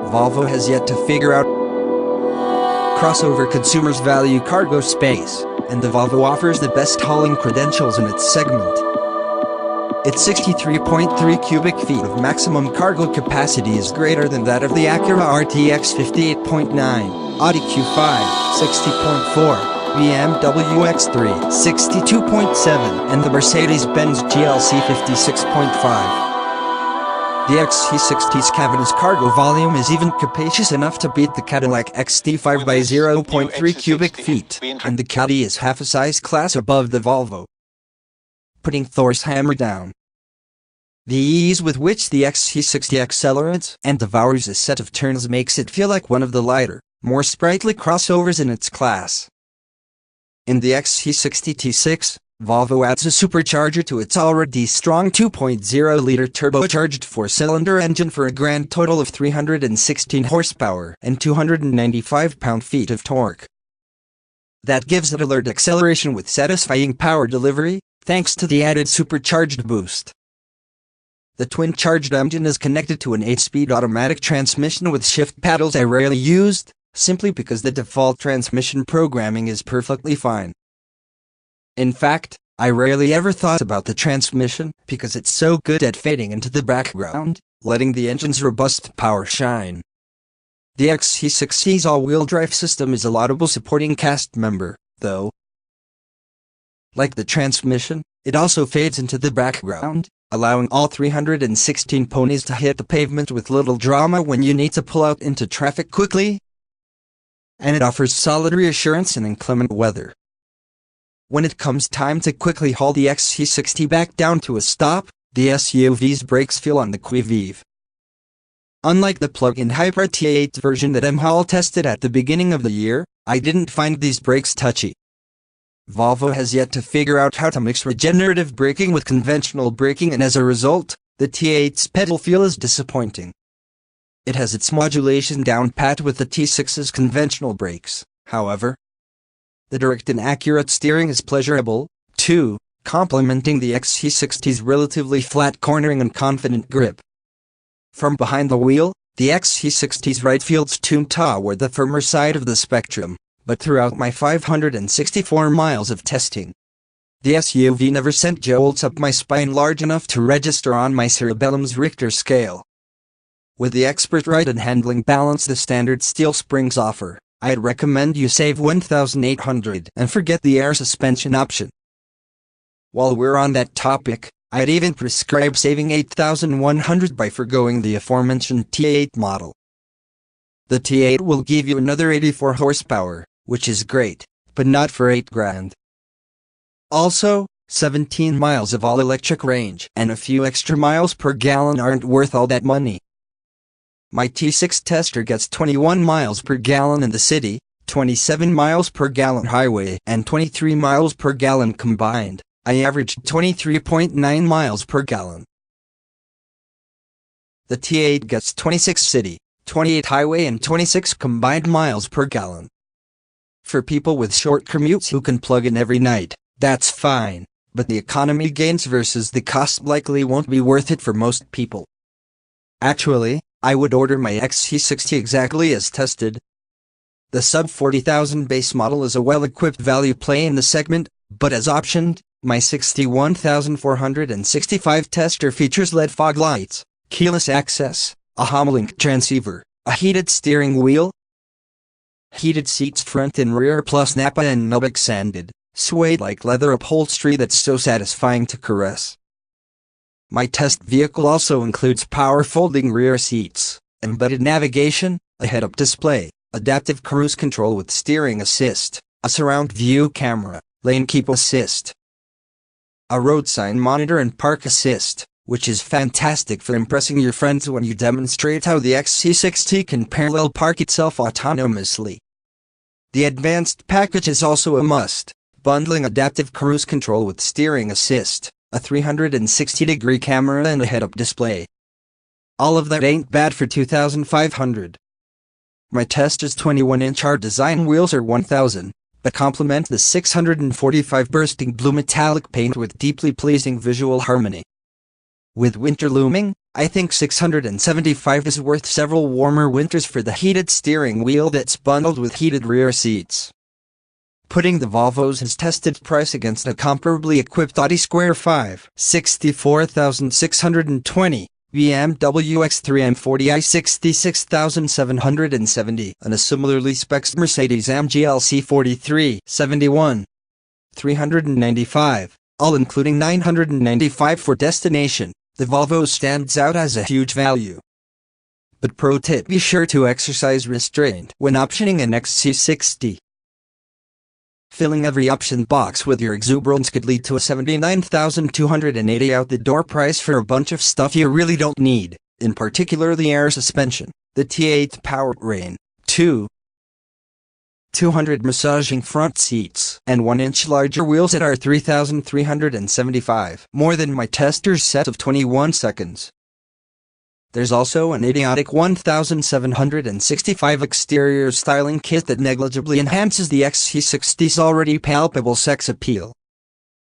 Volvo has yet to figure out. Crossover consumers value cargo space, and the Volvo offers the best hauling credentials in its segment. Its 63.3 cubic feet of maximum cargo capacity is greater than that of the Acura RTX 58.9, Audi Q5 60.4, BMW X3 62.7, and the Mercedes-Benz GLC 56.5. The XC60's cavernous cargo volume is even capacious enough to beat the Cadillac XT5 by 0.3 cubic feet, and the Caddy is half a size class above the Volvo. Putting Thor's hammer down. The ease with which the XC60 accelerates and devours a set of turns makes it feel like one of the lighter, more sprightly crossovers in its class. In the XC60 T6, Volvo adds a supercharger to its already strong 2.0-liter turbocharged four-cylinder engine for a grand total of 316 horsepower and 295 pound-feet of torque. That gives it alert acceleration with satisfying power delivery, thanks to the added supercharged boost. The twin-charged engine is connected to an 8-speed automatic transmission with shift paddles I rarely used, simply because the default transmission programming is perfectly fine. In fact, I rarely ever thought about the transmission because it's so good at fading into the background, letting the engine's robust power shine. The XC60's all-wheel drive system is a laudable supporting cast member, though. Like the transmission, it also fades into the background, allowing all 316 ponies to hit the pavement with little drama when you need to pull out into traffic quickly. And it offers solid reassurance in inclement weather. When it comes time to quickly haul the XC60 back down to a stop, the SUV's brakes feel on the qui-vive. Unlike the plug-in hybrid T8 version that M-Haul tested at the beginning of the year, I didn't find these brakes touchy. Volvo has yet to figure out how to mix regenerative braking with conventional braking, and as a result, the T8's pedal feel is disappointing. It has its modulation down pat with the T6's conventional brakes, however. The direct and accurate steering is pleasurable, too, complementing the XC60's relatively flat cornering and confident grip. From behind the wheel, the XC60's right feels tuned toward the firmer side of the spectrum, but throughout my 564 miles of testing, the SUV never sent jolts up my spine large enough to register on my cerebellum's Richter scale. With the expert ride and handling balance the standard steel springs offer, I'd recommend you save $1,800 and forget the air suspension option. While we're on that topic, I'd even prescribe saving $8,100 by forgoing the aforementioned T8 model. The T8 will give you another 84 horsepower, which is great, but not for $8,000. Also, 17 miles of all-electric range and a few extra miles per gallon aren't worth all that money. My T6 tester gets 21 miles per gallon in the city, 27 miles per gallon highway, and 23 miles per gallon combined. I averaged 23.9 miles per gallon. The T8 gets 26 city, 28 highway, and 26 combined miles per gallon. For people with short commutes who can plug in every night, that's fine, but the economy gains versus the cost likely won't be worth it for most people. Actually, I would order my XC60 exactly as tested. The sub-$40,000 base model is a well-equipped value play in the segment, but as optioned, my $61,465 tester features LED fog lights, keyless access, a Homolink transceiver, a heated steering wheel, heated seats front and rear, plus Napa and Nubuck sanded, suede-like leather upholstery that's so satisfying to caress. My test vehicle also includes power folding rear seats, embedded navigation, a head-up display, adaptive cruise control with steering assist, a surround view camera, lane keep assist, a road sign monitor, and park assist, which is fantastic for impressing your friends when you demonstrate how the XC60 can parallel park itself autonomously. The advanced package is also a must, bundling adaptive cruise control with steering assist, a 360-degree camera, and a head-up display. All of that ain't bad for $2,500. My tester's 21-inch R-Design wheels are $1,000, but complement the 645 bursting blue metallic paint with deeply pleasing visual harmony. With winter looming, I think 675 is worth several warmer winters for the heated steering wheel that's bundled with heated rear seats. Putting the Volvo's tested price against a comparably equipped Audi Q5, 64,620, BMW X3 M40i 66,770, and a similarly spec'd Mercedes-AMG GLC 43, 71, 395, all including 995 for destination, the Volvo stands out as a huge value. But pro tip: be sure to exercise restraint when optioning an XC60. Filling every option box with your exuberance could lead to a $79,280 out-the-door price for a bunch of stuff you really don't need, in particular the air suspension, the T8 powertrain, 200 massaging front seats, and 1-inch larger wheels that are 3,375, more than my tester's set of 21 seconds. There's also an idiotic 1,765 exterior styling kit that negligibly enhances the XC60's already palpable sex appeal.